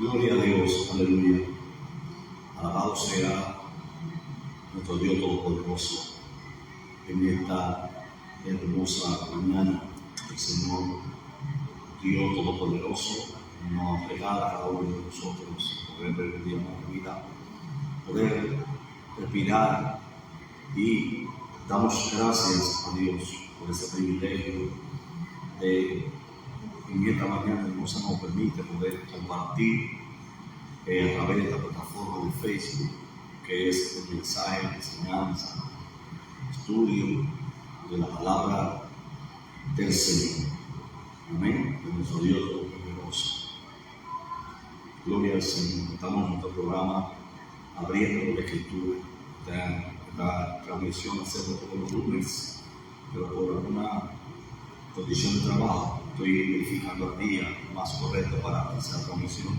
Gloria a Dios, aleluya. Alabado sea nuestro Dios Todopoderoso en esta hermosa mañana. El Señor, Dios Todopoderoso, nos regala a cada uno de nosotros poder ver el día de vida, poder respirar, y damos gracias a Dios por ese privilegio de en esta mañana hermosa nos permite poder compartir a través de esta plataforma de Facebook, que es el mensaje de enseñanza, estudio de la palabra del Señor. Amén. De nuestro Dios Todopoderoso. Gloria al Señor. Estamos en nuestro programa abriendo la Escritura. Esta transmisión hacerlo todos los lunes, pero por alguna condición de trabajo estoy verificando el día más correcto para esa transmisión,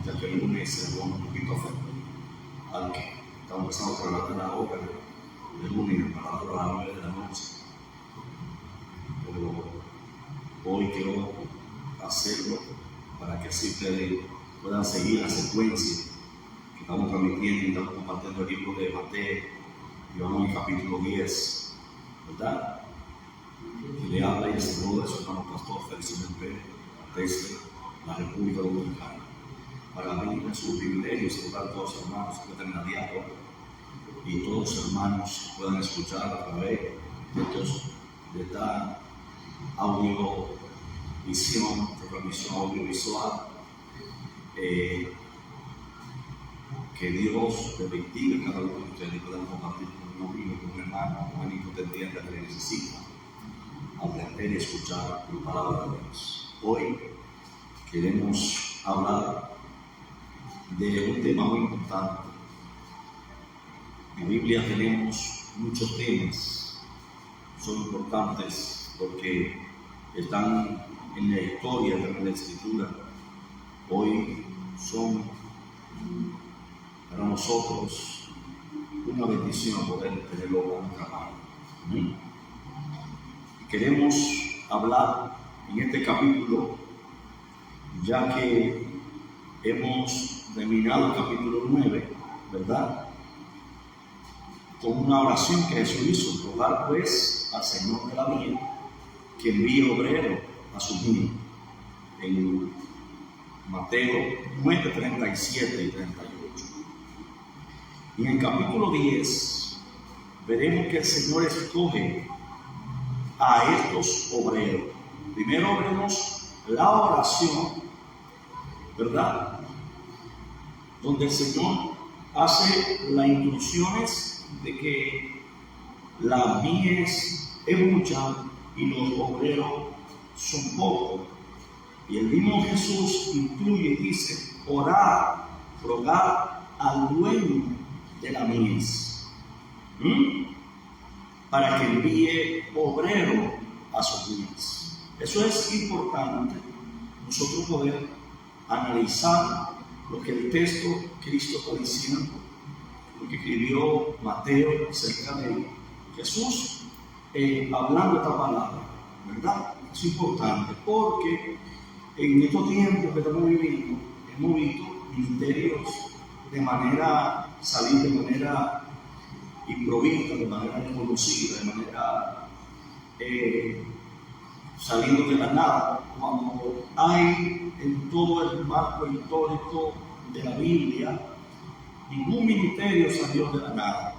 ya que el lunes se un poquito afecto al que estamos empezando a trabajar la hora de lunes para las 9 de la noche. Pero hoy quiero hacerlo para que así ustedes puedan seguir la secuencia que estamos transmitiendo y estamos compartiendo el libro de Mateo, y vamos en el capítulo 10, ¿verdad? Que le habla y el saludo de su hermano pastor Félix Pérez desde la República Dominicana. Para mí es un privilegio saludar a todos los hermanos que están en la diáspora y todos los hermanos que puedan escuchar a través de esta audiovisión, transmisión audiovisual. Que Dios le bendiga a cada uno de ustedes y puedan compartir con un amigo, con un hermano, con alguien que entienda que le necesita aprender y escuchar la palabra de Dios. Hoy queremos hablar de un tema muy importante. En la Biblia tenemos muchos temas, son importantes porque están en la historia de la Escritura. Hoy son para nosotros una bendición poder tenerlo en nuestra mano. Queremos hablar en este capítulo, ya que hemos terminado el capítulo 9, ¿verdad? Con una oración que Jesús hizo: rogar pues al Señor de la vida que envíe obrero a su viña. En Mateo 9, 37 y 38. Y en el capítulo 10 veremos que el Señor escoge a estos obreros. Primero veremos la oración, ¿verdad? Donde el Señor hace las instrucciones de que la mies es mucha y los obreros son pocos. Y el mismo Jesús incluye y dice: orar, rogar al dueño de la mies, para que envíe obrero a sus mies. Eso es importante, nosotros poder analizar lo que el texto Cristo está diciendo, lo que escribió Mateo acerca de Jesús, hablando esta palabra, ¿verdad? Es importante porque en estos tiempos que estamos viviendo hemos visto ministerios salir de manera improvista, de manera desconocida, de manera saliendo de la nada, cuando hay en todo el marco histórico de la Biblia ningún ministerio salió de la nada.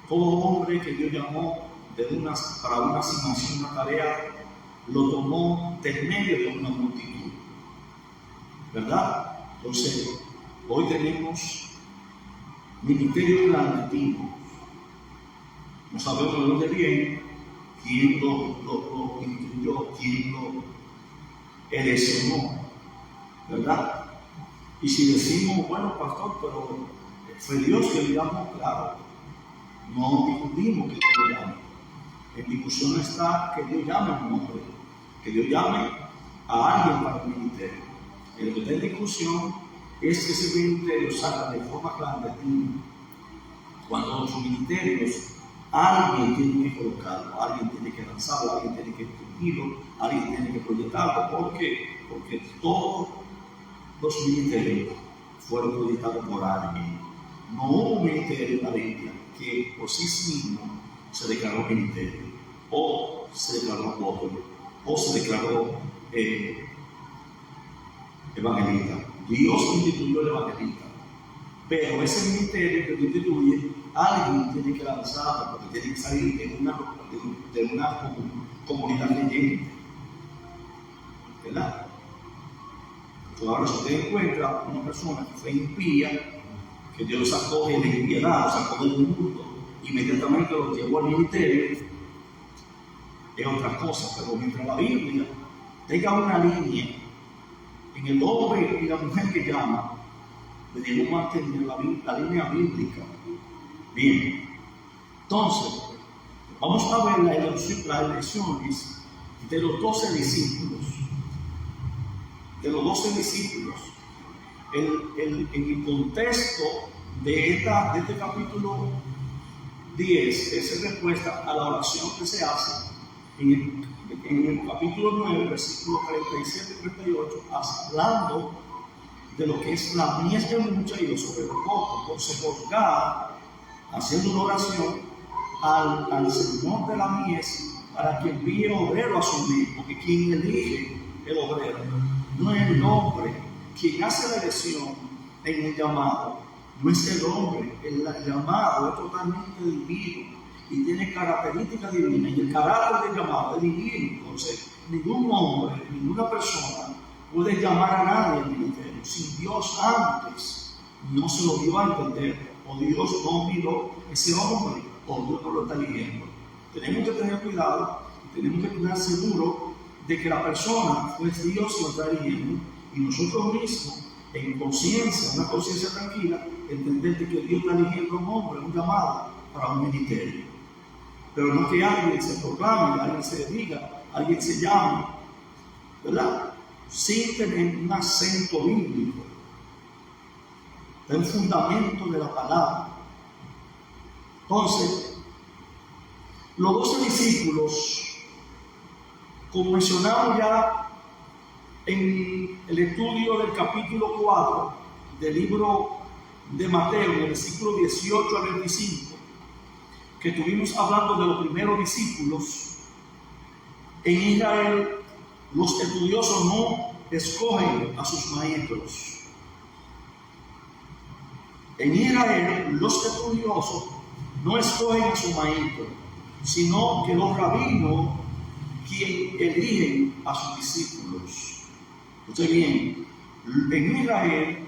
Todo hombre que Dios llamó para una asignación, una tarea, lo tomó de medio de una multitud, ¿verdad? Entonces, hoy tenemos ministerios clandestinos. No sabemos de dónde viene, quién lo instruyó, quién lo eleccionó, ¿verdad? Y si decimos: bueno, pastor, pero fue Dios que le llamó, claro, no discutimos que Dios lo llame. En discusión está que Dios llame a un hombre, que Dios llame a alguien para el ministerio. En lo que está en discusión es que ese ministerio salga de forma clandestina. Cuando los ministerios, alguien tiene que colocarlo, alguien tiene que lanzarlo, alguien tiene que escribirlo, alguien tiene que proyectarlo. ¿Por qué? Porque todo los ministerios fueron auditados por alguien. No hubo un ministerio en la Biblia que por sí mismo se declaró ministerio, o se declaró apóstol, o se declaró evangelista. Dios instituyó el evangelista, pero ese ministerio que instituye, alguien tiene que lanzarlo, porque tiene que salir de una comunidad creyente, ¿verdad? Entonces, ahora, si usted encuentra una persona que fue impía, que Dios lo sacó de la impiedad, lo sacó del mundo, inmediatamente lo llevó al ministerio, es otra cosa. Pero mientras la Biblia tenga una línea en el hombre y la mujer que llama, debemos mantener la línea bíblica. Bien, entonces vamos a ver las elecciones de los 12 discípulos. En el contexto de este capítulo 10 es respuesta a la oración que se hace en el capítulo 9, versículos 37 y 38, hablando de lo que es la mies de mucha y lo sobre lo poco. Entonces, juzgar, haciendo una oración al Señor de la mies para que envíe obrero a su mies, porque quien elige el obrero no es el hombre. Quien hace la elección en el llamado no es el hombre. El llamado es totalmente divino y tiene características divinas, y el carácter del llamado es divino. Entonces, ningún hombre, ninguna persona puede llamar a nadie al ministerio si Dios antes no se lo dio a entender, o Dios no miró ese hombre, o Dios no lo está eligiendo. Tenemos que tener cuidado, tenemos que estar seguros de que la persona fue Dios que lo está eligiendo, y nosotros mismos, en conciencia, una conciencia tranquila, entender que Dios está eligiendo a un hombre, un llamado para un ministerio. Pero no que alguien se proclame, alguien se diga, alguien se llame, ¿verdad? Sin tener un acento bíblico, el fundamento de la palabra. Entonces, los 12 discípulos, como mencionamos ya en el estudio del capítulo 4 del libro de Mateo, del versículo 18 al 25, que estuvimos hablando de los primeros discípulos, en Israel los estudiosos no escogen a sus maestros. En Israel los estudiosos no escogen a su maestro, sino que los rabinos quien eligen a sus discípulos. Escuchen bien, en Israel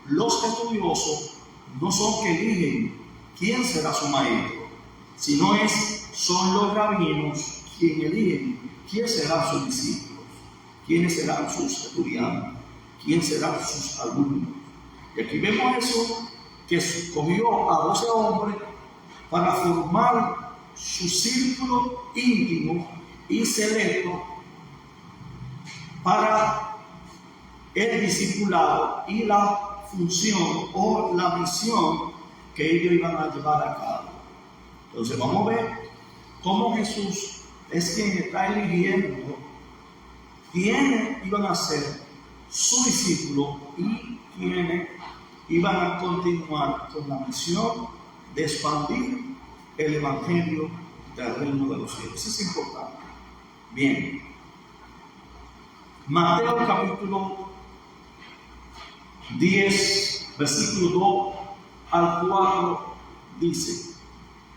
los estudiosos no son que eligen quién será su maestro, sino son los rabinos quienes eligen quién serán sus discípulos, quiénes serán sus estudiantes, quién serán sus alumnos. Y aquí vemos eso, que escogió a 12 hombres para formar su círculo íntimo y selecto para el discipulado y la función o la misión que ellos iban a llevar a cabo. Entonces vamos a ver cómo Jesús es quien está eligiendo quiénes iban a ser su discípulo y quiénes iban a continuar con la misión de expandir el evangelio del reino de los cielos. Eso es importante. Bien, Mateo capítulo 10, versículo 2 al 4 dice,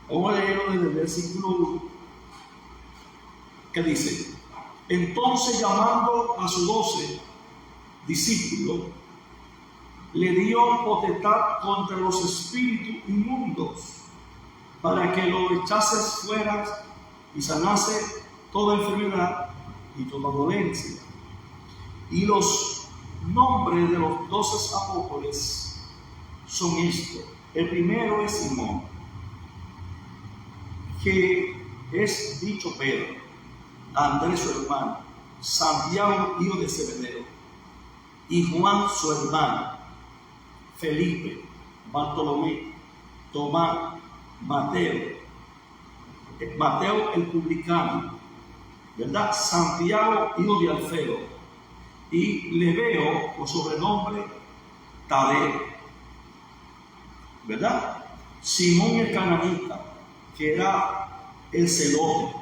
vamos a leerlo desde el versículo 1, que dice: entonces, llamando a sus 12 discípulos, le dio potestad contra los espíritus inmundos, para que los echase fuera y sanase toda enfermedad y toda dolencia. Y los nombres de los 12 apóstoles son estos. El primero es Simón, que es dicho Pedro, Andrés su hermano, Santiago hijo de Zebedeo, y Juan su hermano, Felipe, Bartolomé, Tomás, Mateo el publicano, ¿verdad? Santiago hijo de Alfeo, y Lebeo, por sobrenombre Tadeo, ¿verdad? Simón el cananita, que era el celote.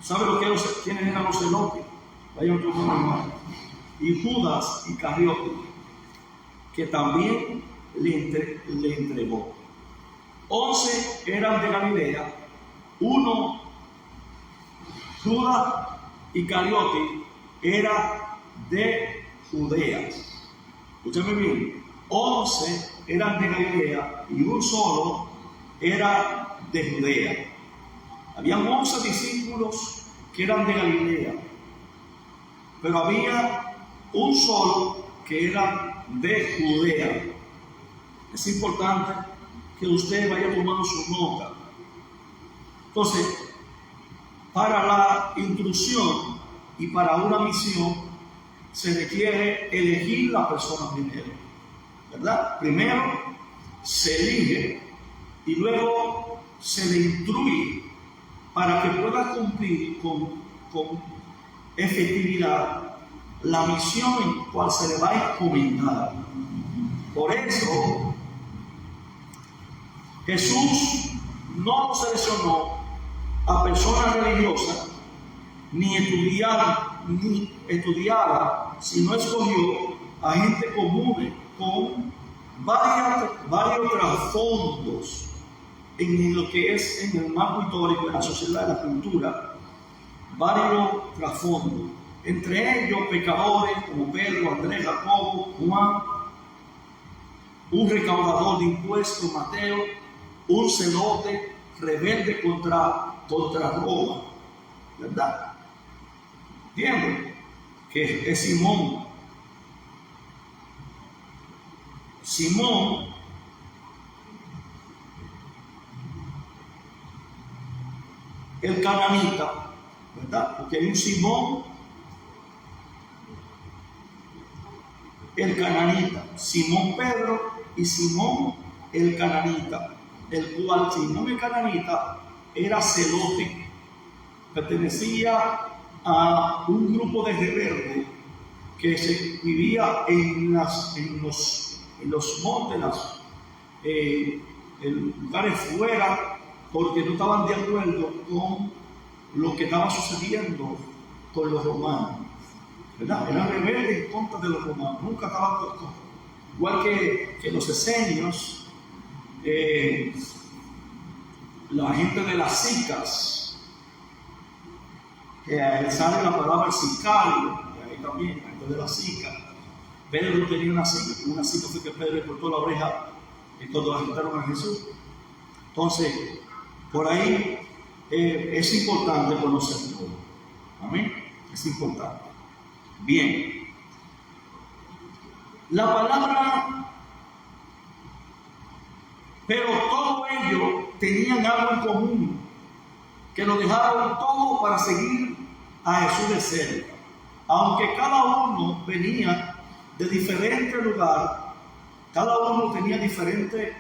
¿Sabe quiénes eran los celotes? Vayan tu hermano. Y Judas Iscariote, que también le entregó. 11 eran de Galilea, uno, Judas Iscariote, era de Judea. Escúchame bien, 11 eran de Galilea y un solo era de Judea. Habían 11 discípulos que eran de Galilea, pero había un solo que era de Judea. Es importante que usted vaya tomando su nota. Entonces, para la instrucción y para una misión se requiere elegir la persona primero, ¿verdad? Primero se elige y luego se le instruye para que pueda cumplir con efectividad la misión en cual se le va a encomendar. Por eso Jesús no seleccionó a personas religiosas ni estudiara, sino escogió a gente común con varios trasfondos en lo que es en el marco histórico de la sociedad, de la cultura, varios trasfondos, entre ellos pecadores como Pedro, Andrés, Jacobo, Juan, un recaudador de impuestos, Mateo, un celote rebelde contra Roma, ¿verdad? ¿Entienden? Que es Simón. Simón el cananita, ¿verdad? Porque hay un Simón el cananita, Simón Pedro y Simón el cananita, el cual Simón el cananita era celote, pertenecía a un grupo de rebeldes que se vivía en los montes, en lugares fuera, porque no estaban de acuerdo con lo que estaba sucediendo con los romanos, ¿verdad? Eran rebeldes en contra de los romanos, nunca estaban igual que los esenios, la gente de las sicas, que sale la palabra sicario, y ahí también, la gente de las sicas. Pedro tenía una sica fue que Pedro le cortó la oreja cuando arrestaron a Jesús. Entonces, por ahí es importante conocerlo. Amén. Es importante. Bien. La palabra, pero todos ellos tenían algo en común, que lo dejaron todo para seguir a Jesús de cerca. Aunque cada uno venía de diferente lugar, cada uno tenía diferentes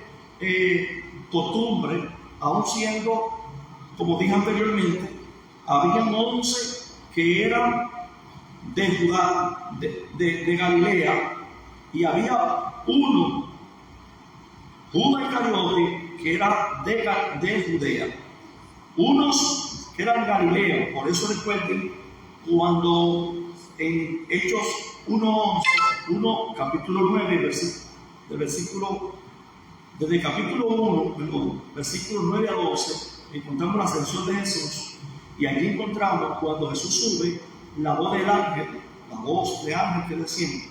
costumbres, aun siendo, como dije anteriormente, habían 11 que eran de Judá, de Galilea, y había uno, Judas Iscariote, que era de Judea. Unos que eran Galilea, por eso recuerden cuando en Hechos 1, capítulo 9, desde el capítulo 1, versículos 9 a 12, encontramos la ascensión de Jesús, y allí encontramos cuando Jesús sube la voz del ángel, la voz de ángel que desciende,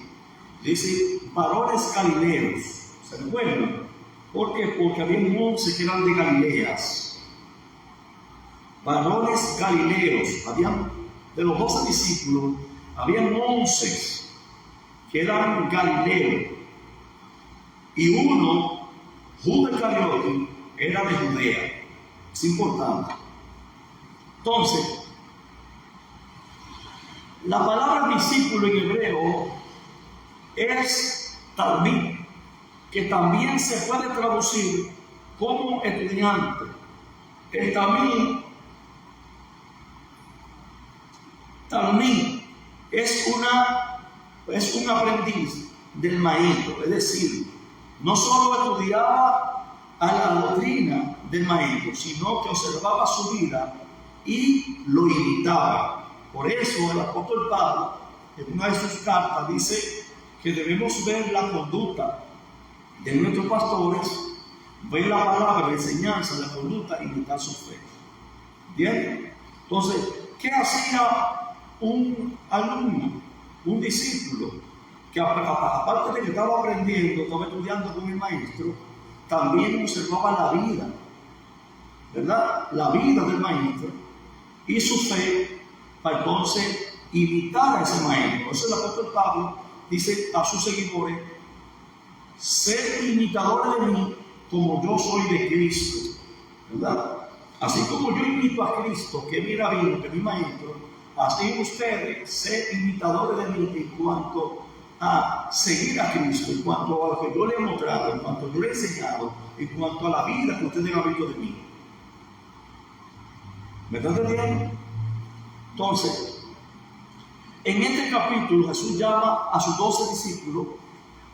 dice, varones galileos, ¿se recuerdan? ¿Por qué? Porque había 11 que eran de Galileas, varones galileos, habían, de los 12 discípulos, habían 11 que eran galileos, y uno, Judas Iscariote, era de Judea. Es importante. Entonces, la palabra discípulo en hebreo es talmid, que también se puede traducir como estudiante. El talmid es una es un aprendiz del maestro, es decir, no solo estudiaba a la doctrina del maestro, sino que observaba su vida y lo imitaba. Por eso el apóstol Pablo, en una de sus cartas, dice que debemos ver la conducta de nuestros pastores, ver la palabra, la enseñanza, la conducta, imitar su fe. ¿Entienden? Entonces, ¿qué hacía un alumno, un discípulo, que aparte de que estaba aprendiendo, estaba estudiando con el maestro, también observaba la vida, ¿verdad? La vida del maestro y su fe, para entonces imitar a ese maestro? Por eso el apóstol Pablo dice a sus seguidores: sed imitadores de mí como yo soy de Cristo, ¿verdad? Así como yo imito a Cristo, que es mi rabino, que es mi maestro, así ustedes sed imitadores de mí en cuanto a seguir a Cristo, en cuanto a lo que yo le he mostrado, en cuanto yo le he enseñado, en cuanto a la vida que ustedes han visto de mí. ¿Me están entendiendo? Entonces, en este capítulo Jesús llama a sus 12 discípulos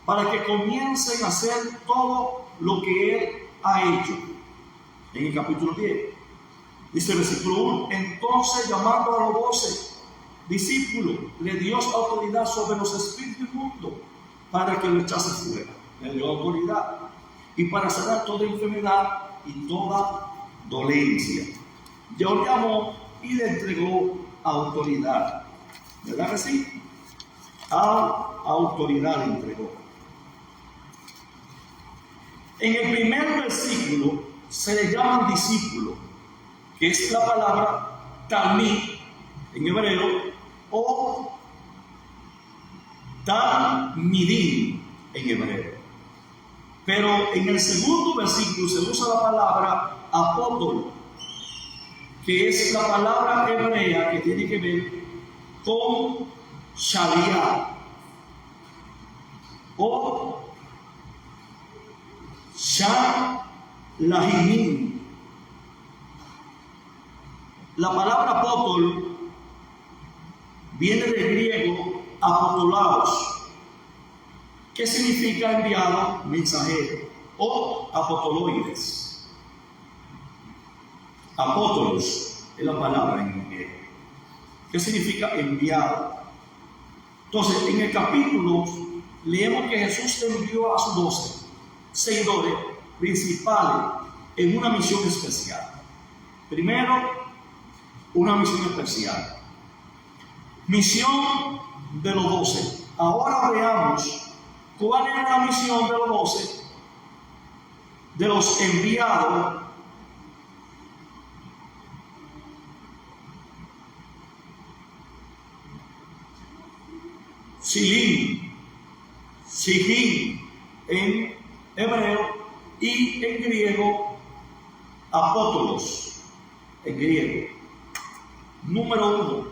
para que comiencen a hacer todo lo que Él ha hecho. En el capítulo 10, dice el versículo 1: entonces, llamando a los 12 discípulos, le dio autoridad sobre los espíritus inmundos para que lo echase fuera. Le dio autoridad y para sanar toda enfermedad y toda dolencia. Ya lo llamó y le entregó autoridad. ¿Verdad que sí? Autoridad le entregó. En el primer versículo se le llaman discípulos, que es la palabra talmid en hebreo, o talmidim en hebreo. Pero en el segundo versículo se usa la palabra apóstol, que es la palabra hebrea que tiene que ver con Shaliach o Shalahimim. La palabra apóstol viene del griego apostolaos, que significa enviado, mensajero, o apostoloides. Apóstolos es la palabra en griego, que significa enviado. Entonces, en el capítulo leemos que Jesús envió a sus 12 seguidores principales en una misión especial. Primero, una misión especial. Misión de los 12. Ahora veamos cuál era la misión de los 12, de los enviados Shilin en hebreo y en griego apóstolos en griego. Número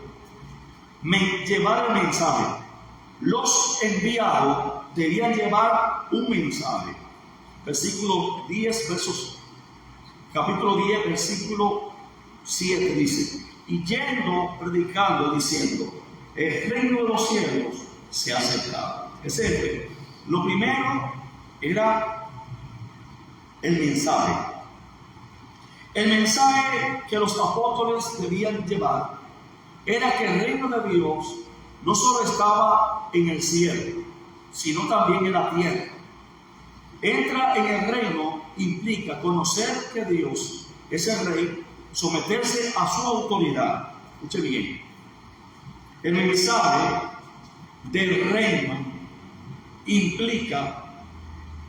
1, llevar el mensaje. Los enviados debían llevar un mensaje. Versículo 10, capítulo 10, versículo 7 dice: y yendo, predicando, diciendo, el reino de los cielos se ha acercado. Es decir, lo primero era el mensaje. El mensaje que los apóstoles debían llevar era que el reino de Dios no solo estaba en el cielo, sino también en la tierra. Entrar en el reino implica conocer que Dios es el rey, someterse a su autoridad. Escuche bien. El mensaje del reino implica,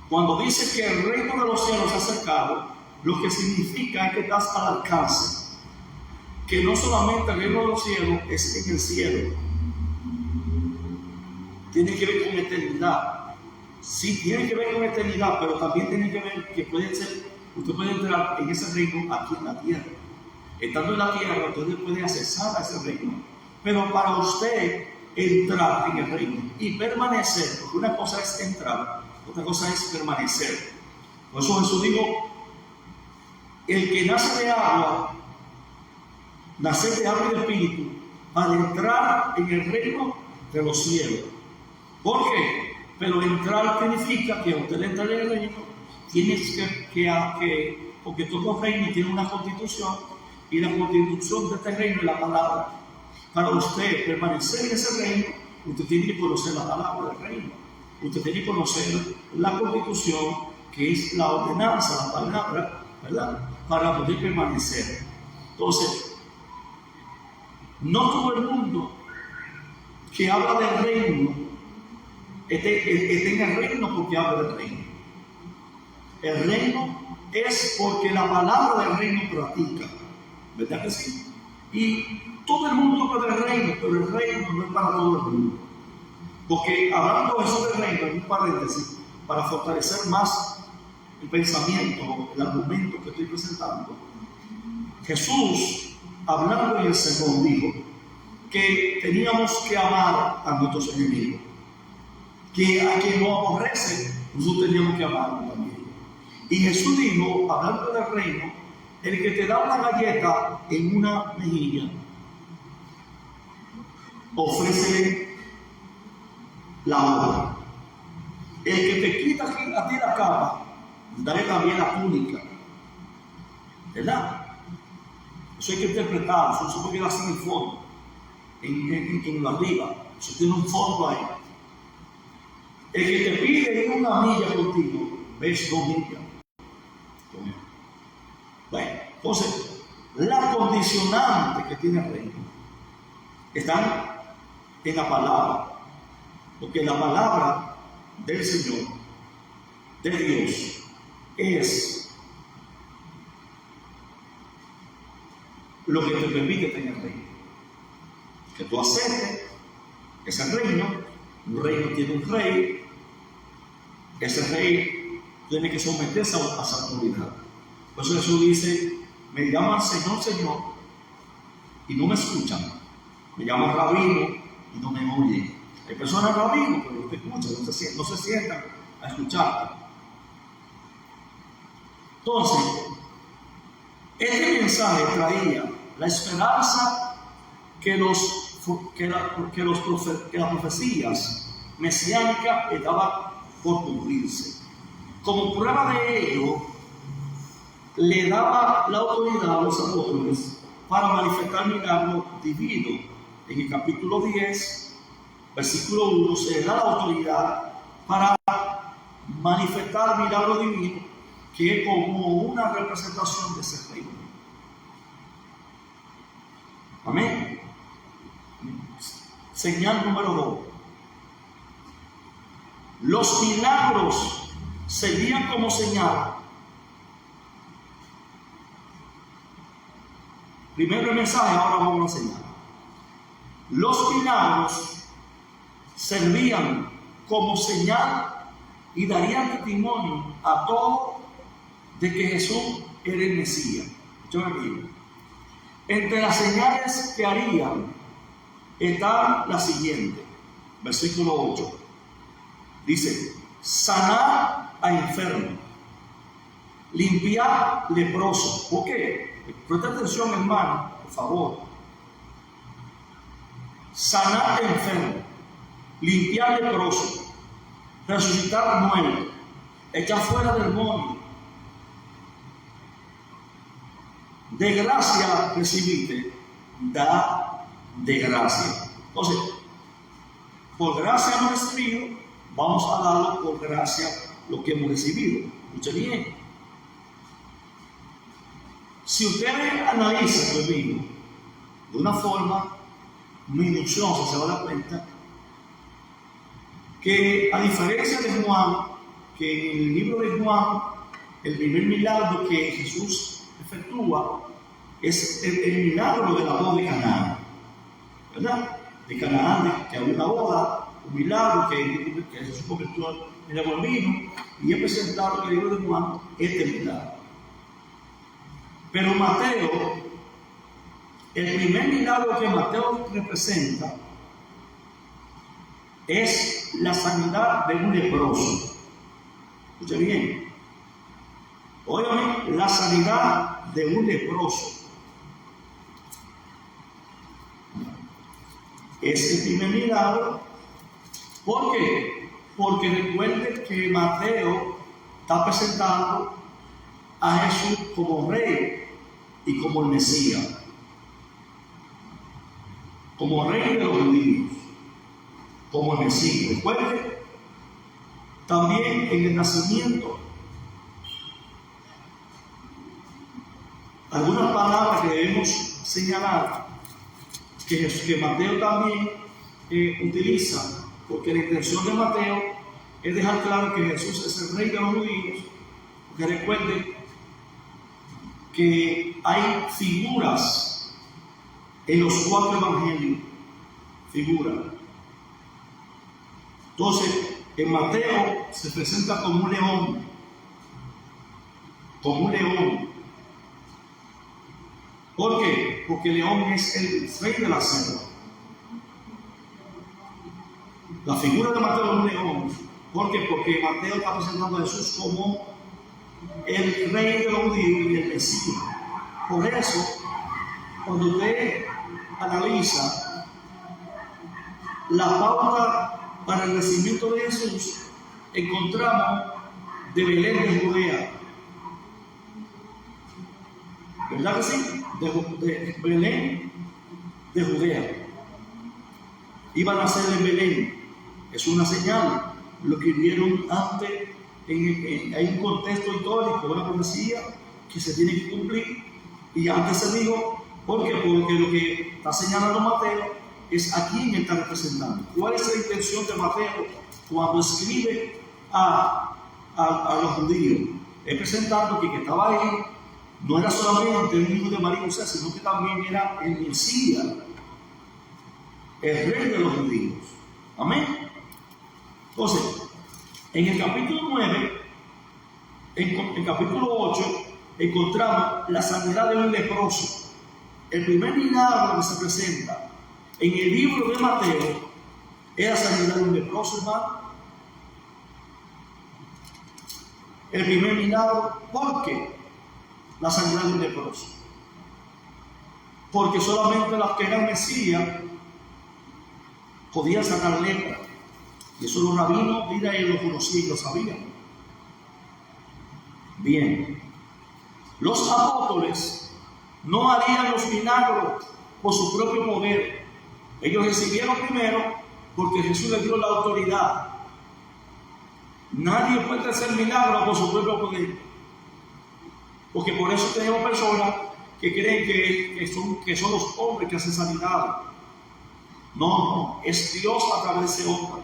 cuando dice que el reino de los cielos se ha acercado, lo que significa es que estás al alcance. Que no solamente el reino de los cielos es en el cielo, tiene que ver con eternidad. Sí, tiene que ver con eternidad, pero también tiene que ver que puede ser, usted puede entrar en ese reino aquí en la tierra. Estando en la tierra, usted puede accesar a ese reino. Pero para usted entrar en el reino y permanecer, porque una cosa es entrar, otra cosa es permanecer. Por eso Jesús dijo: el que nace de agua, nace de agua y de espíritu, para entrar en el reino de los cielos. ¿Por qué? Pero entrar significa que usted entra en el reino, tienes porque todo reino tiene una constitución, y la constitución de este reino es la palabra. Para usted permanecer en ese reino, usted tiene que conocer la palabra del reino. Usted tiene que conocer la constitución, que es la ordenanza, la palabra, ¿verdad? Para poder permanecer. Entonces, no todo el mundo que habla del reino esté en el reino porque habla del reino. El reino es porque la palabra del reino practica, ¿verdad que sí? Y todo el mundo habla del reino, pero el reino no es para todo el mundo. Porque hablando de eso del reino, en un paréntesis, para fortalecer más el pensamiento, el argumento que estoy presentando, Jesús, hablando en el sermón, dijo que teníamos que amar a nuestros enemigos, que a quien nos aborrece, nosotros teníamos que amarlo también. Y Jesús dijo, hablando del reino, el que te da una galleta en una mejilla, ofrécele la otra. El que te quita a ti la capa, dale también la túnica. ¿Verdad? Eso hay que interpretar, eso se puede quedar sin el fondo, en lo arriba, eso tiene un fondo ahí. El que te pide una milla contigo, ves 2 millas. Bueno, entonces, las condicionantes que tiene el reino están en la palabra, porque la palabra del Señor, de Dios, es lo que te permite tener reino. Que tú aceptes ese reino. Un reino tiene un rey. Ese rey tiene que someterse a esa autoridad. Por eso Jesús dice: me llaman Señor, Señor, y no me escuchan. Me llaman rabino y no me oyen. Hay personas rabino, pero no te escuchan, no se sientan a escucharte. Entonces, este mensaje traía la esperanza que las profecías mesiánicas estaban por cumplirse. Como prueba de ello, le daba la autoridad a los apóstoles para manifestar milagros divinos. En el capítulo 10, versículo 1, se le da la autoridad para manifestar milagros divinos, que es como una representación de ese reino. Amén. Señal número 2. Los milagros servían como señal. Primero el mensaje, ahora vamos a la señal. Los milagros servían como señal y darían testimonio a todos de que Jesús era el Mesías. Escuchen aquí. Entre las señales que harían están las siguientes. Versículo 8. Dice: sanar a enfermos, limpiar leprosos. ¿Por qué? Presta atención, hermano, por favor. Sanar a enfermos, limpiar leprosos, resucitar muertos, echar fuera demonios. De gracia recibiste, da de gracia. Entonces, por gracia hemos recibido, vamos a darlo por gracia lo que hemos recibido. Escuche bien. Si ustedes analizan conmigo de una forma minuciosa, se van a dar cuenta que, a diferencia de Juan, que en el libro de Juan, el primer milagro que Jesús efectúa es el milagro de la boda de Canaán, ¿verdad? De Canaán, que había una boda, un milagro que Jesús convirtió en agua en vino, y es presentado en el libro de Juan este milagro. Pero Mateo, el primer milagro que Mateo representa es la sanidad de un leproso. Escuche bien. Óigame, la sanidad de un leproso. Es el primer milagro ¿Por qué? Porque recuerden que Mateo está presentando a Jesús como rey y como el Mesías, como rey de los judíos, como el Mesías. Recuerden también en el nacimiento algunas palabras que debemos señalar que Mateo también utiliza, porque la intención de Mateo es dejar claro que Jesús es el rey de los judíos, porque recuerden que hay figuras en los 4 evangelios, figuras. Entonces, en Mateo se presenta como un león, como un león. ¿Por qué? Porque el león es el rey de la selva. La figura de Mateo es un león. ¿Por qué? Porque Mateo está presentando a Jesús como el rey de los judíos y el Mesías. Por eso, cuando usted analiza la pauta para el nacimiento de Jesús, encontramos de Belén de Judea. ¿Verdad que sí? De Belén de Judea. Iba a nacer en Belén. Es una señal. Lo que vieron antes, hay un contexto histórico, una profecía que se tiene que cumplir. Y antes se dijo, ¿por qué? Porque lo que está señalando Mateo es a quién está representando. ¿Cuál es la intención de Mateo cuando escribe a los judíos? Es presentando que estaba ahí no era solamente el hijo de María y José, sino que también era el Mesías, el rey de los judíos. Amén. Entonces, en el capítulo 9, en el capítulo 8, encontramos la sanidad de un leproso. El primer milagro que se presenta en el libro de Mateo es la sanidad de un leproso, hermano. El primer milagro, ¿por qué? La sanidad de un leproso. Porque solamente los que eran Mesías podían sacar lepra. Y eso los rabinos de Israel lo conocían y lo sabían. Bien. Los apóstoles no harían los milagros por su propio poder. Ellos recibieron primero porque Jesús les dio la autoridad. Nadie puede hacer milagros por su propio poder. Porque por eso tenemos personas que creen que son los hombres que hacen sanidad. No, es Dios a través de ese hombre.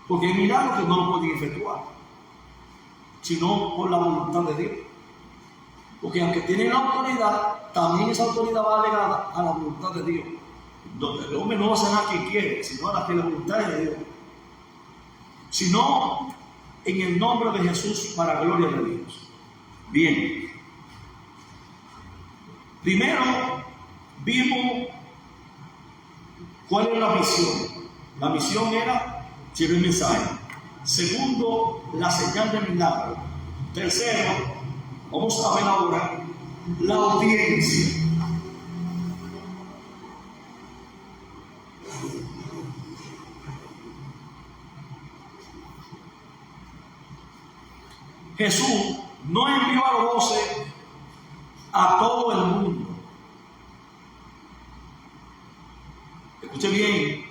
Porque hay milagros que no lo pueden efectuar, sino por la voluntad de Dios. Porque aunque tienen la autoridad, también esa autoridad va alegada a la voluntad de Dios. El hombre no va a hacer nada que quiere, sino a la que la voluntad es de Dios. Sino en el nombre de Jesús para gloria de Dios. Bien. Primero, vimos cuál era la misión. La misión era llevar el mensaje. Segundo, la señal de milagro. Tercero, vamos a ver ahora la audiencia. Jesús no envió a los 12 a todo el mundo. Escuche bien,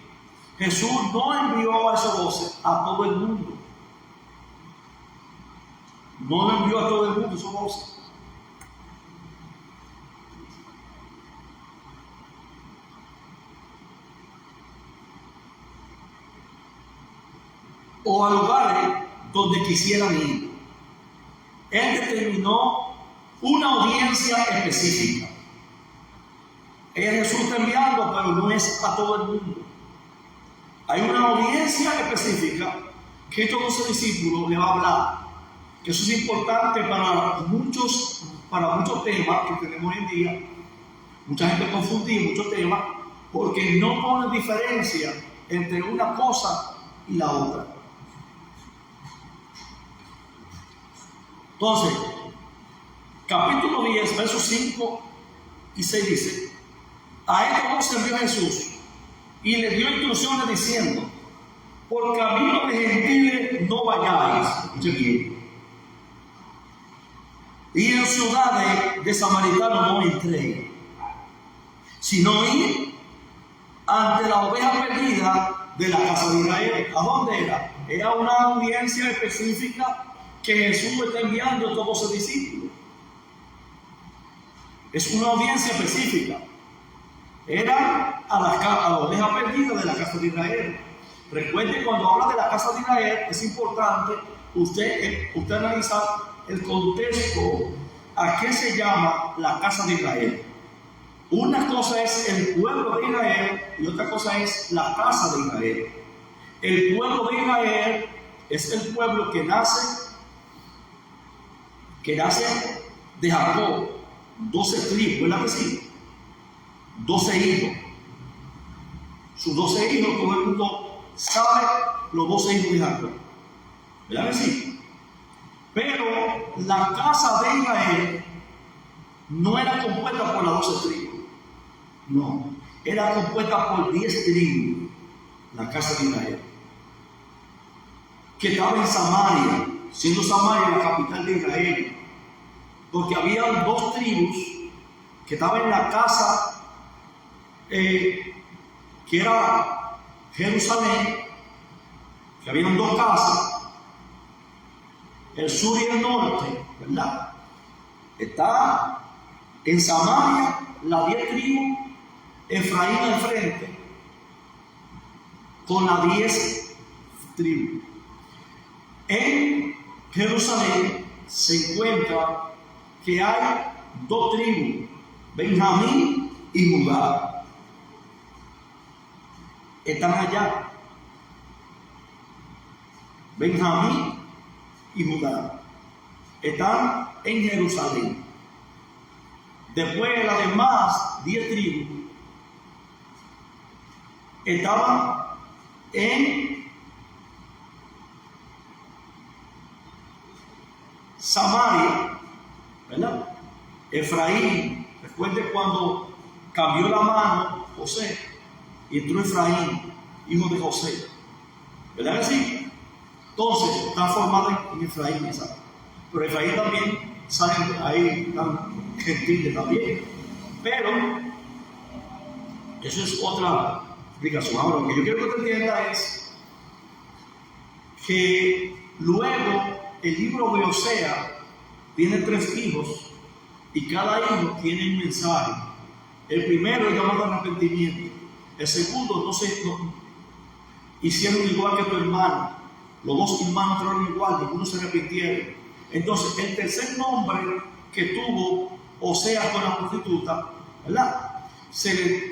Jesús no envió a esos 12 a todo el mundo. No lo envió a todo el mundo esos 12. O a lugares donde quisieran ir. Él determinó una audiencia específica. Jesús está enviando, pero no es a todo el mundo. Hay una audiencia específica que estos 12 discípulos le va a hablar. Que eso es importante para muchos temas que tenemos hoy en día. Mucha gente confundida muchos temas porque no pone diferencia entre una cosa y la otra. Entonces, capítulo 10, versos 5 y 6 dice: a estos 12 envió Jesús y le dio instrucciones diciendo: por camino de gentiles no vayáis, escuchen bien, y en ciudades de samaritanos no entréis, sino ir ante la oveja perdida de la casa de Israel. ¿A dónde era? Era una audiencia específica que Jesús está enviando a todos sus discípulos. Es una audiencia específica. Era a la oveja perdida de la casa de Israel. Recuerde, cuando habla de la casa de Israel, es importante usted analizar el contexto a qué se llama la casa de Israel. Una cosa es el pueblo de Israel y otra cosa es la casa de Israel. El pueblo de Israel es el pueblo que nace de Jacob, 12 tribus, ¿verdad que sí? 12 hijos. Sus 12 hijos, todo el mundo sabe los 12 hijos de Jacob, ¿verdad que sí? Pero la casa de Israel no era compuesta por las 12 tribus. No, era compuesta por 10 tribus, la casa de Israel, que estaba en Samaria, siendo Samaria la capital de Israel, porque había 2 tribus que estaban en la casa que era Jerusalén, que habían 2 casas, el sur y el norte, ¿verdad? Está en Samaria las 10 tribus, Efraín al frente, con las 10 tribus. En Jerusalén se encuentra que hay 2 tribus, Benjamín y Judá. Están allá, Benjamín y Judá, están en Jerusalén. Después las demás 10 tribus estaban en Samaria, ¿verdad? Efraín, recuerde cuando cambió la mano José y entró Efraín, hijo de José, ¿verdad que sí? Entonces está formada en Efraín esa, pero Efraín también sale ahí tan gentiles también, pero eso es otra explicación. Ahora, lo que yo quiero que te entienda es que luego el libro de Osea tiene 3 hijos y cada hijo tiene un mensaje. El primero es llamado arrepentimiento, el segundo no hicieron igual que tu hermano, los 2 hermanos fueron igual, ninguno se arrepintieron. Entonces el tercer nombre que tuvo Osea con la prostituta, ¿verdad?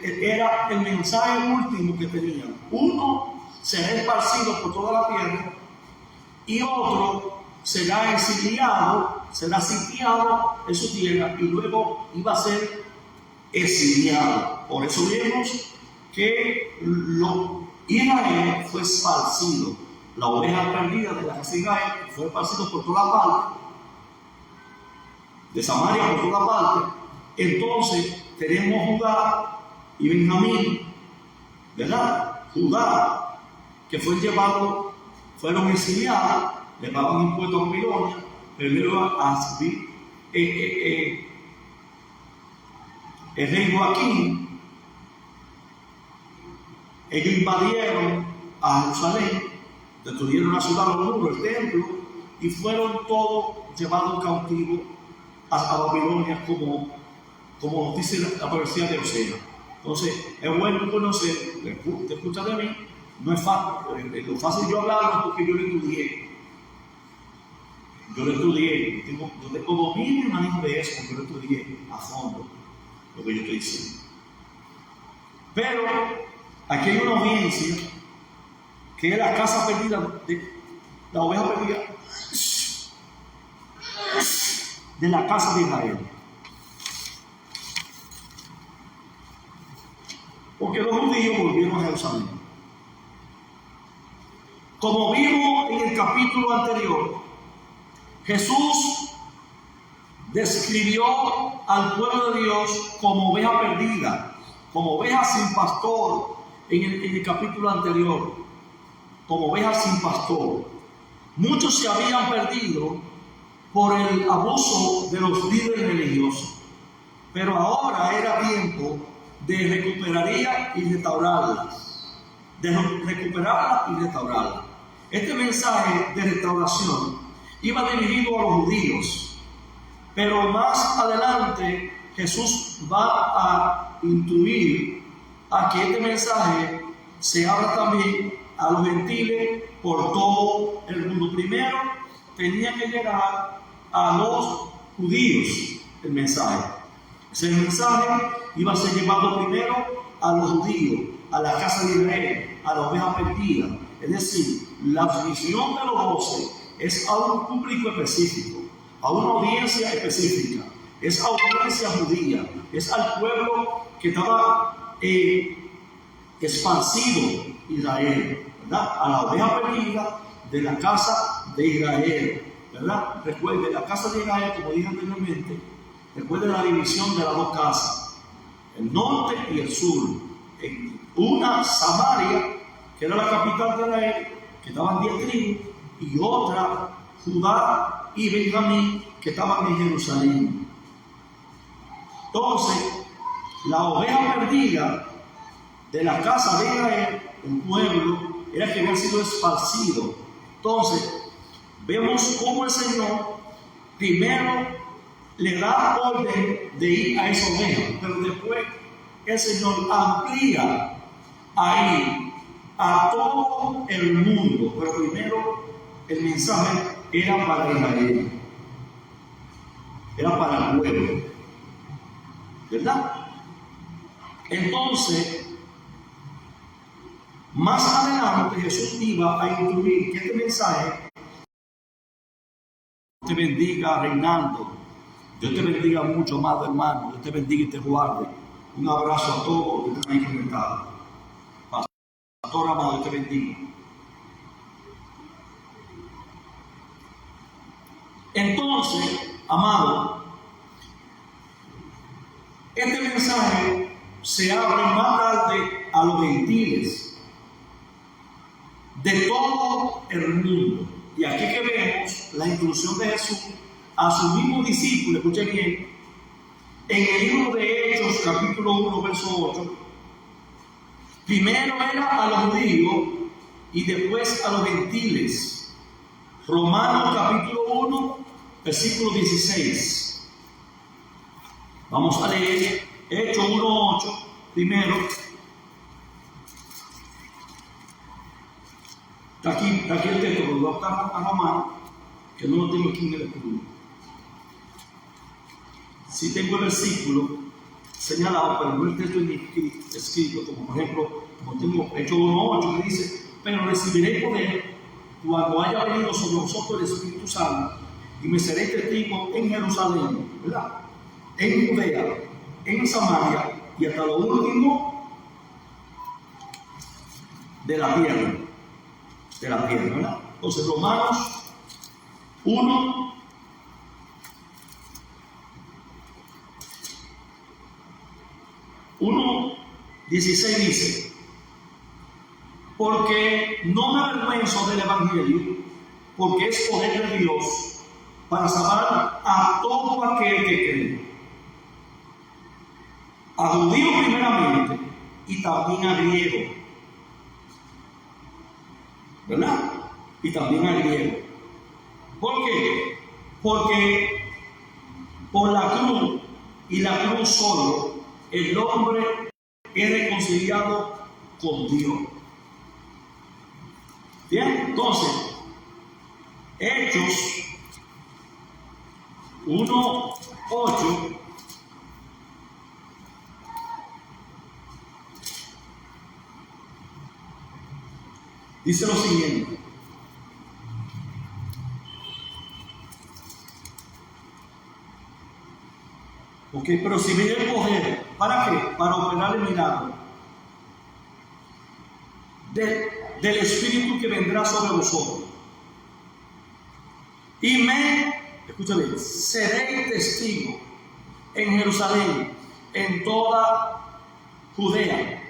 Era el mensaje último que tenían. Uno será esparcido por toda la tierra y otro será exiliado, será sitiado en su tierra y luego iba a ser exiliado. Por eso vemos que Israel fue esparcido, la oveja perdida de la casa de Israel fue esparcido por toda parte, de Samaria por toda parte. Entonces tenemos Judá y Benjamín, ¿verdad? Judá, que fueron exiliados, le pagaban impuestos a Babilonia, primero a subir el rey Joaquín. Ellos invadieron a Jerusalén, destruyeron la ciudad, los muros, el templo, y fueron todos llevados cautivos a Babilonia, como nos dice la profecía de Osea. Entonces, es bueno conocer, te escuchas de mí, no es fácil, lo fácil yo hablarlo porque yo lo estudié. Yo tengo dominio y manejo de eso, porque yo lo estudié a fondo, lo que yo estoy diciendo. Pero aquí hay una audiencia que es la casa perdida, la oveja perdida de la casa de Israel. Porque los judíos volvieron a Jerusalén. Como vimos en el capítulo anterior, Jesús describió al pueblo de Dios como oveja perdida, como oveja sin pastor en el capítulo anterior. como ovejas sin pastor. Muchos se habían perdido por el abuso de los líderes religiosos, pero ahora era tiempo de recuperarla y restaurarlas. Este mensaje de restauración iba dirigido a los judíos, pero más adelante Jesús va a intuir a que este mensaje se abra también a los gentiles por todo el mundo. Primero tenía que llegar a los judíos el mensaje. Ese mensaje iba a ser llevado primero a los judíos, a la casa de Israel, a la oveja perdida. Es decir, la misión de los 12 es a un público específico, a una audiencia específica, es a audiencia judía, es al pueblo que estaba esparcido Israel, ¿verdad? A la oveja perdida de la casa de Israel, ¿verdad? Recuerde, la casa de Israel, como dije anteriormente, recuerde la división de las dos casas, el norte y el sur. Una, Samaria, que era la capital de Israel, que estaban 10 tribus, y otra, Judá y Benjamín, que estaban en Jerusalén. Entonces, la oveja perdida de la casa de Israel, el pueblo, era que había sido esparcido. Entonces, vemos cómo el Señor primero le da orden de ir a esa oveja, pero después el Señor amplía a ir a todo el mundo. Pero primero el mensaje era para Israel, era para el pueblo, ¿verdad? Entonces, más adelante Jesús iba a incluir que este mensaje te bendiga, Reinaldo. Dios te bendiga mucho, amado hermano. Dios te bendiga y te guarde. Un abrazo a todos los que están ahí conectados. Pastor amado, Dios te bendiga. Entonces, amado, este mensaje se abre más tarde a los gentiles de todo el mundo. Y aquí que vemos la inclusión de Jesús a sus mismos discípulos, escuchen bien, en el libro de Hechos, capítulo 1, verso 8, primero era a los judíos y después a los gentiles. Romanos, capítulo 1, versículo 16. Vamos a leer Hechos 1, 8, primero. Está aquí el texto, lo voy a buscar a la mano, que no lo tengo aquí en el escudo. Sí tengo el versículo señalado, pero no el texto escrito, como por ejemplo, como tengo Hechos 1:8, que dice: pero recibiréis poder cuando haya venido sobre vosotros el Espíritu Santo, y me seréis testigos en Jerusalén, ¿verdad?, en Judea, en Samaria y hasta lo último de la tierra. ¿Verdad? Entonces, Romanos 1, 16 dice: porque no me avergüenzo del Evangelio, porque es poder de Dios para salvar a todo aquel que cree, a judío primeramente y también a griego, ¿verdad? Y también a griego. ¿Por qué? Porque por la cruz y la cruz solo, el hombre es reconciliado con Dios. Bien, entonces, Hechos 1:8 dice lo siguiente: ok, pero si viene el poder, ¿para qué? Para operar el milagro del Espíritu que vendrá sobre vosotros. Y escúchame, seréis testigos en Jerusalén, en toda Judea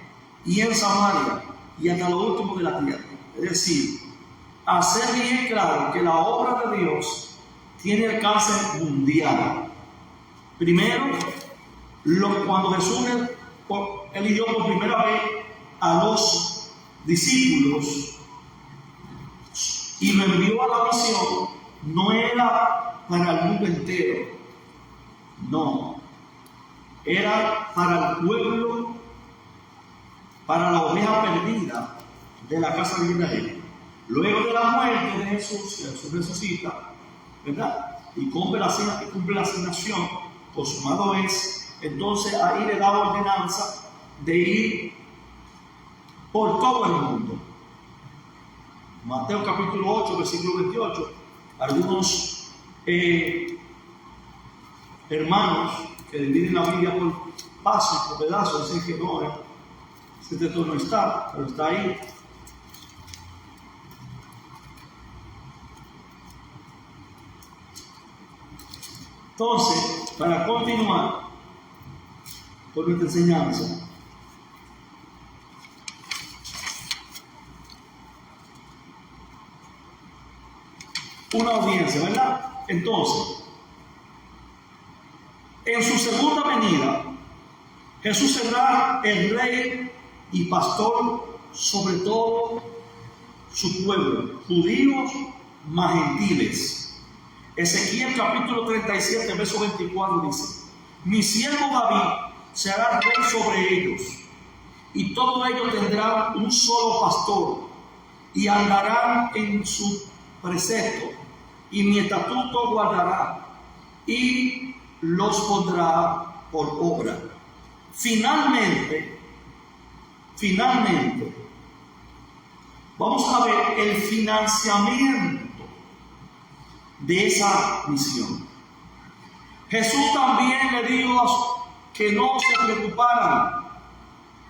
y en Samaria y hasta lo último de la tierra. Es decir, hacer bien claro que la obra de Dios tiene alcance mundial. Primero, cuando Jesús eligió por primera vez a los discípulos y lo envió a la misión, no era para el mundo entero, no, era para el pueblo, para la oveja perdida de la casa de Israel. Luego de la muerte de Jesús, Jesús resucita, ¿verdad? Y cumple la asignación, consumado es, entonces ahí le da ordenanza de ir por todo el mundo. Mateo capítulo 8, versículo 28, algunos hermanos que dividen la Biblia por pasos, por pedazos, dicen que no, ese texto no está, pero está ahí. Entonces, para continuar con nuestra enseñanza, una audiencia, ¿verdad? Entonces, en su segunda venida, Jesús será el rey y pastor sobre todo su pueblo, judíos más gentiles. Ezequiel capítulo 37, verso 24 dice: mi siervo David será rey sobre ellos, y todos ellos tendrán un solo pastor, y andarán en su precepto, y mi estatuto guardará, y los pondrá por obra. Finalmente, vamos a ver el financiamiento de esa misión. Jesús también le dijo que no se preocuparan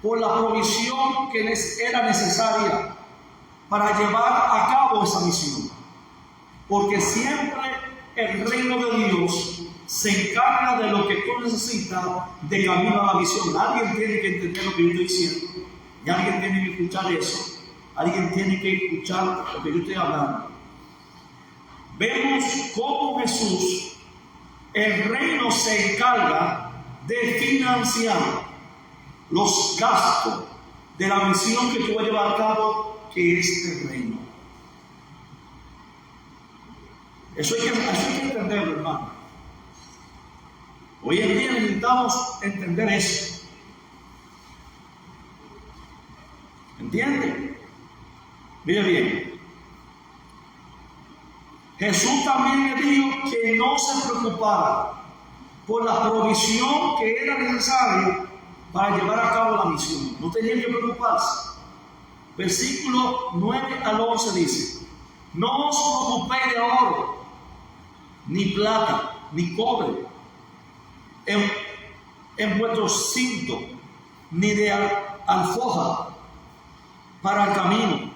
por la provisión que les era necesaria para llevar a cabo esa misión, porque siempre el reino de Dios se encarga de lo que tú necesitas de camino a la misión. Alguien tiene que entender lo que yo estoy diciendo, y alguien tiene que escuchar eso, alguien tiene que escuchar lo que yo estoy hablando. Vemos cómo Jesús, el reino, se encarga de financiar los gastos de la misión que tú vas a llevar a cabo, que es el reino. Eso hay que entenderlo, hermano. Hoy en día necesitamos entender eso. ¿Entiende? Mire bien. Jesús también le dijo que no se preocupara por la provisión que era necesaria para llevar a cabo la misión. No tenían que preocuparse. Versículo 9 al 11 dice: no os preocupéis de oro, ni plata, ni cobre en vuestros cintos, ni de alforja para el camino,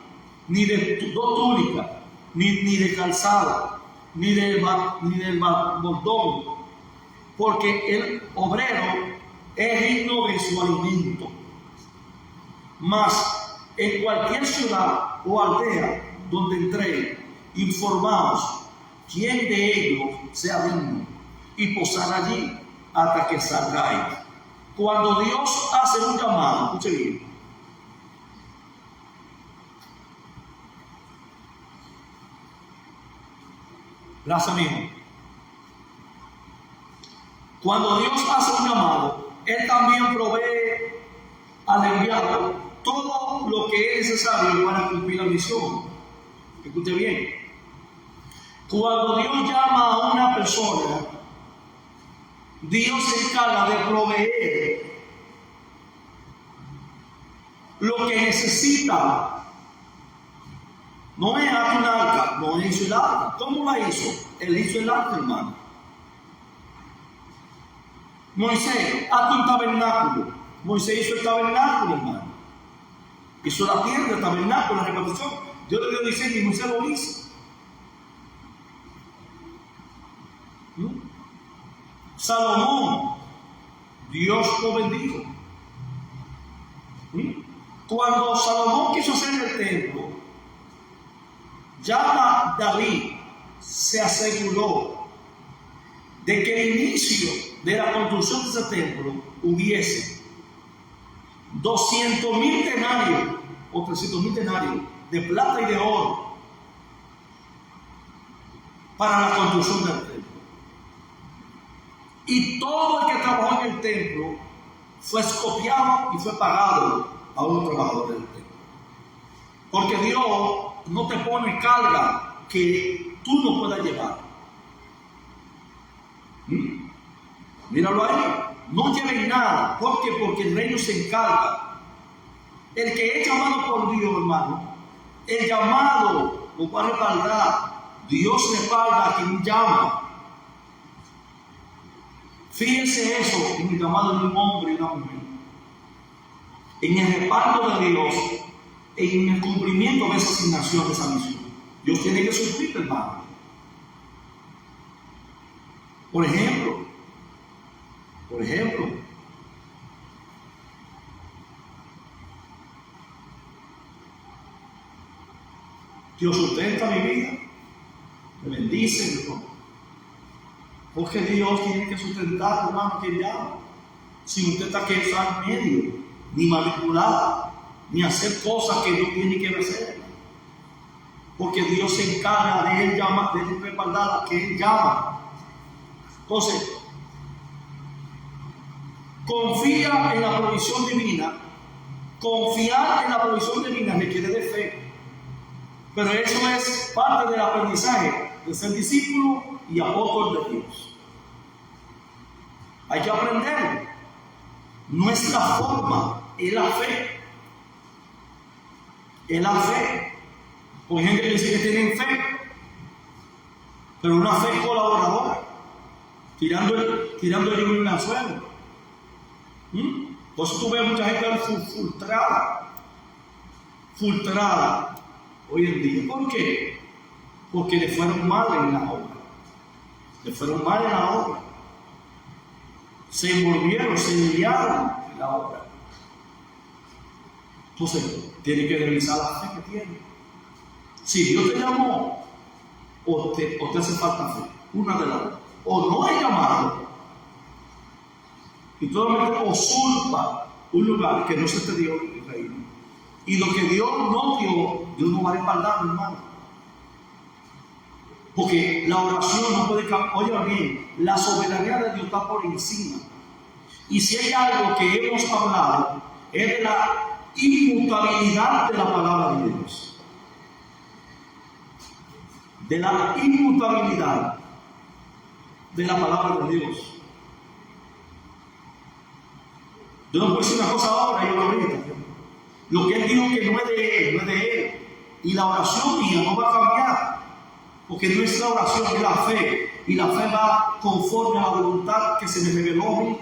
ni de dos túnicas, ni de calzado, ni del bordón, porque el obrero es digno de su alimento. Mas en cualquier ciudad o aldea donde entréis, informaos quién de ellos sea digno, y posad allí hasta que salgáis. Cuando Dios hace un llamado, escuche bien, gracias mismo. Cuando Dios hace un llamado, Él también provee al enviado todo lo que es necesario para cumplir la misión. Escuche bien. Cuando Dios llama a una persona, Dios se encarga de proveer lo que necesita. No es hacer un arca, no hizo el arca. ¿Cómo la hizo? Él hizo el arca, hermano. Moisés, hazte un tabernáculo. Moisés hizo el tabernáculo, hermano. Hizo la tienda, el tabernáculo, la repartición. Dios le dio diseño y Moisés lo hizo. Salomón, Dios lo bendijo. Cuando Salomón quiso hacer el templo, ya David se aseguró de que el inicio de la construcción de ese templo hubiese 200,000 denarios o 300,000 denarios de plata y de oro para la construcción del templo. Y todo el que trabajó en el templo fue expropiado y fue pagado a un trabajador del templo. Porque Dios no te pone carga que tú no puedas llevar. Míralo ahí. No lleven nada. ¿Por qué? Porque el reino se encarga. El que es llamado por Dios, hermano, el llamado lo va a respaldar. Dios respalda a quien llama. Fíjense eso en el llamado de un hombre y una mujer. En el respaldo de Dios, en el cumplimiento de esa asignación, de esa misión. Dios tiene que suplir, hermano. Por ejemplo, Dios sustenta mi vida, me bendice, ¿no? Porque Dios tiene que sustentar, hermano, que llama. Si usted está que usar medio, ni manipular, ni hacer cosas que no tiene que hacer. Porque Dios se encarga de él llamar, de él respaldar a que él llama. Entonces, confía en la provisión divina. Confiar en la provisión divina requiere de fe. Pero eso es parte del aprendizaje de ser discípulo y apóstol de Dios. Hay que aprender. Nuestra forma es la fe. Es la fe. Hay gente que dice que tienen fe, pero una fe colaboradora, tirando el en el suelo. Entonces tú ves mucha gente frustrada hoy en día. ¿Por qué? Porque le fueron mal en la obra. Se envolvieron, se liaron en la obra. Entonces, tiene que revisar la fe que tiene. Si Dios te llamó, o te hace falta fe, una de las dos. O no hay llamado, y totalmente usurpa un lugar que no se te dio en el reino. Y lo que Dios no dio, Dios no va a respaldar, hermano. Porque la oración no puede cambiar. Oye bien, la soberanía de Dios está por encima. Y si hay algo que hemos hablado, es de la inmutabilidad de la palabra de Dios. De la inmutabilidad de la palabra de Dios. Yo no puedo decir una cosa ahora y otra ahorita. Lo que él dijo que no es de él, no es de él. Y la oración mía no va a cambiar. Porque nuestra oración es la fe. Y la fe va conforme a la voluntad que se me reveló a mí.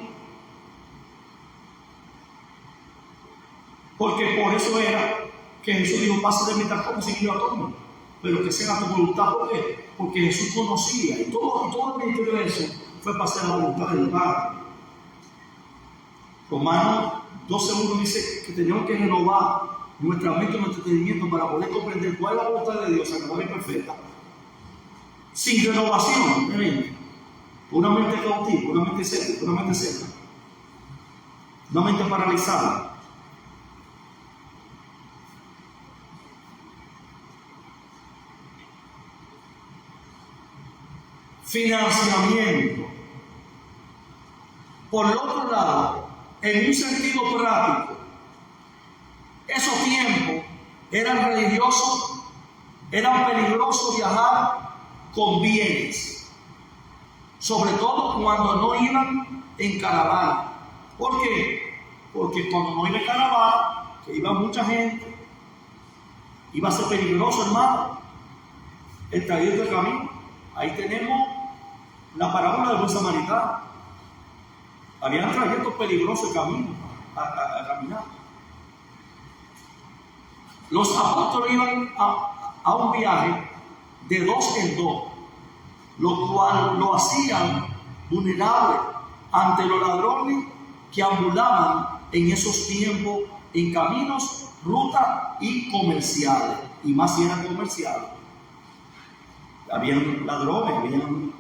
Porque por eso era que Jesús dijo: pasa de mí tal como si yo a todo. Pero que sea tu voluntad. ¿Por qué? Porque Jesús conocía. Y todo el ministerio de eso fue para hacer la voluntad del Padre. Romanos 12:1 dice que tenemos que renovar nuestra mente y nuestro entendimiento para poder comprender cuál es la voluntad de Dios, agradable y perfecta. Sin renovación, una mente cautiva, una mente seca, una mente paralizada. Financiamiento. Por el otro lado, en un sentido práctico, esos tiempos eran religiosos, eran peligrosos viajar con bienes, sobre todo cuando no iban en caravana. ¿Por qué? Porque cuando no iba en caravana, que iba mucha gente, iba a ser peligroso, hermano, el trayecto de camino. Ahí tenemos la parábola del buen samaritano. Habían trayectos peligrosos de camino a caminar. Los apóstoles iban a un viaje de 2 en 2, lo cual lo hacían vulnerable ante los ladrones que ambulaban en esos tiempos en caminos, rutas y comerciales, y más si eran comerciales. habían ladrones, habían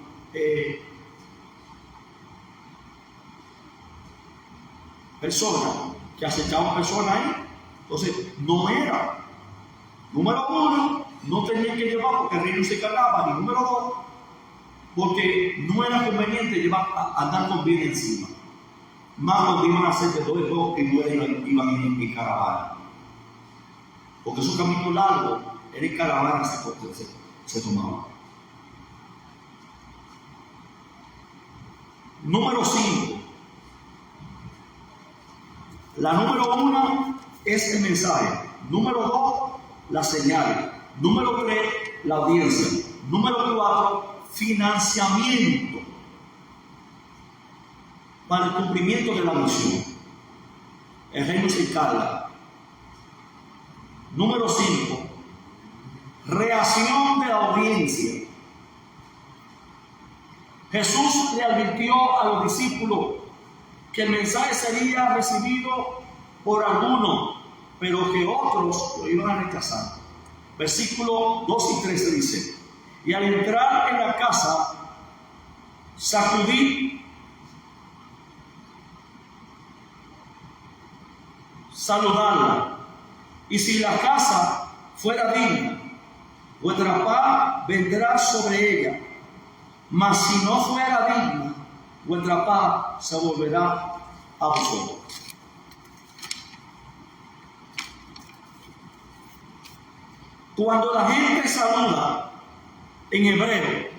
personas que acechaban personas ahí. Entonces, no era. Número uno, no tenían que llevar porque el reino se cargaba. Y número dos, porque no era conveniente llevar andar con vida encima. Más lo iban a hacer de todo y todo y no iban en caravana. Porque esos caminos largos, era en caravana se tomaban. Número 5. La número 1 es el mensaje. Número 2, la señal. Número 3, la audiencia. Número 4, financiamiento para el cumplimiento de la misión. El reino se encarga. Número 5, reacción de la audiencia. Jesús le advirtió a los discípulos que el mensaje sería recibido por algunos, pero que otros lo iban a rechazar. Versículos 2 y 13 dice: y al entrar en la casa, sacudí, saludarla, y si la casa fuera digna, vuestra paz vendrá sobre ella, mas si no fuera digna, vuestra paz se volverá a vosotros. Cuando la gente saluda en hebreo,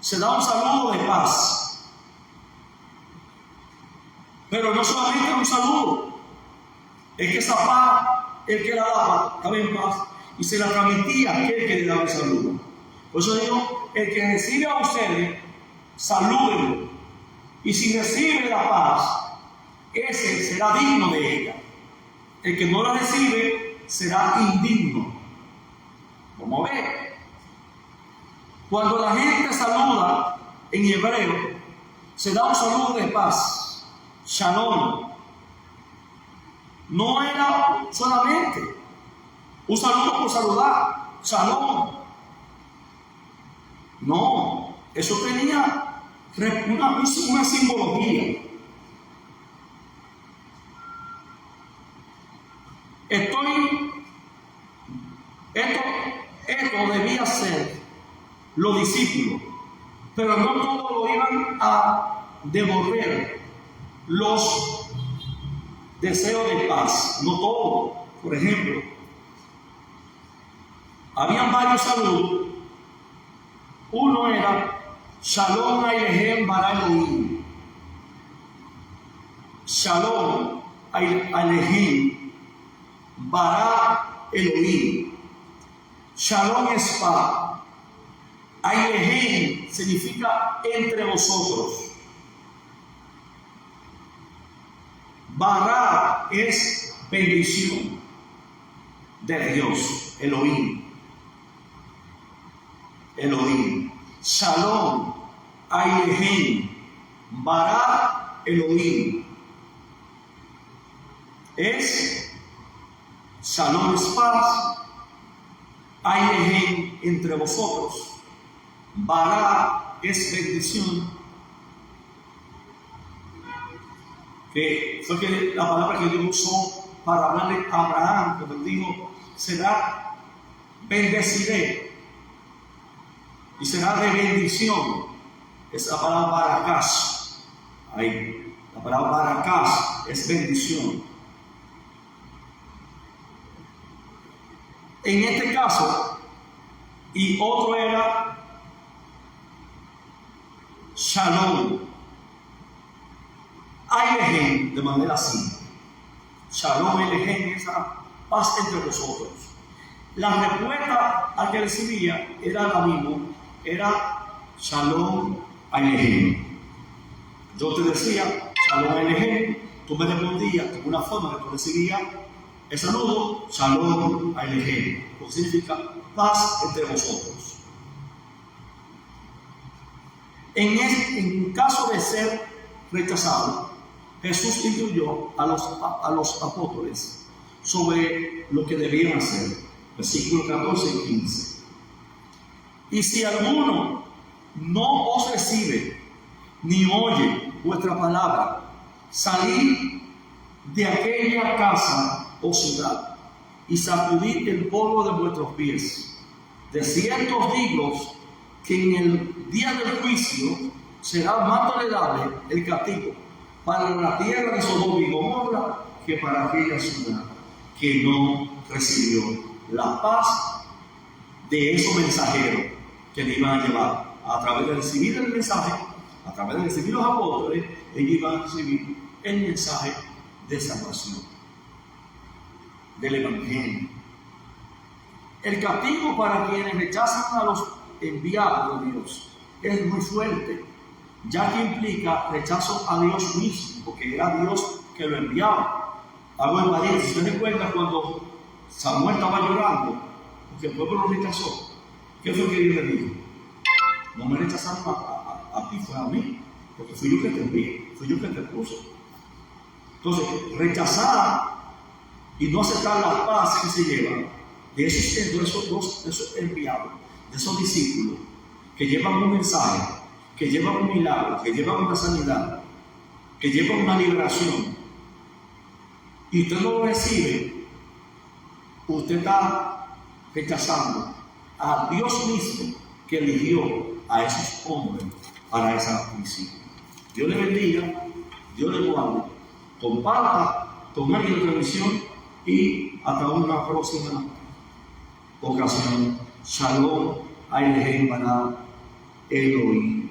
se da un saludo de paz. Pero no solamente un saludo, es que esa paz, el que la daba, estaba en paz y se la transmitía a aquel que le daba el saludo. Por eso digo, el que recibe a ustedes, salúdenlo. Y si recibe la paz, ese será digno de ella. El que no la recibe será indigno. Vamos a ver. Cuando la gente saluda en hebreo, se da un saludo de paz. Shalom. No era solamente un saludo por saludar. Shalom. No, eso tenía una simbología. Esto debía ser los discípulos, pero no todos lo iban a devolver los deseos de paz, no todos. Por ejemplo, habían varios saludos. Uno era Shalom Alejem Bara Elohim. Shalom Alejem Bara Elohim. Shalom es paz. Alejem significa entre vosotros. Bara es bendición de Dios, Elohim. Elohim. Shalom, Alejem, Bara, Elohim. Es Shalom es paz, Alejem entre vosotros, Bara es bendición. Que fue que la palabra que Dios usó para hablarle a Abraham, cuando él dijo, será bendeciré. Y será de bendición. Es la palabra barakás. Ahí. La palabra barakás es bendición. En este caso, y otro era Shalom. Alejem, de manera simple. Shalom Alejem, esa paz entre vosotros. La respuesta al que recibía era la misma. Era Shalom Alejem. Yo te decía Shalom Alejem, tú me respondías de una forma que tú recibías el saludo, Shalom Alejem, que significa paz entre vosotros. En caso de ser rechazado, Jesús instruyó a los apóstoles sobre lo que debían hacer. Versículos 14 y 15. Y si alguno no os recibe ni oye vuestra palabra, salid de aquella casa o ciudad y sacudid el polvo de vuestros pies. De cierto os digo que en el día del juicio será más tolerable el castigo para la tierra de Sodoma y Gomorra que para aquella ciudad que no recibió la paz de esos mensajeros que le iban a llevar. A través de recibir el mensaje, a través de recibir los apóstoles, ellos iban a recibir el mensaje de salvación, del Evangelio. El castigo para quienes rechazan a los enviados de Dios es muy fuerte, ya que implica rechazo a Dios mismo, porque era Dios que lo enviaba. Hago el paréntesis, ¿usted recuerda cuando Samuel estaba llorando porque el pueblo lo rechazó? ¿Qué fue que Dios le dijo? No me rechazaron a ti, fue a mí, porque fui yo que te envié, fui yo que te puse. Entonces, rechazar y no aceptar la paz que se lleva de esos enviados, de esos discípulos que llevan un mensaje, que llevan un milagro, que llevan una sanidad, que llevan una liberación, y usted no lo recibe, usted está rechazando a Dios mismo que eligió a esos hombres para esa misión. Dios le bendiga, Dios le guarde, comparta con alguien otra misión y hasta una próxima ocasión. Shalom, Elohim, Elohim.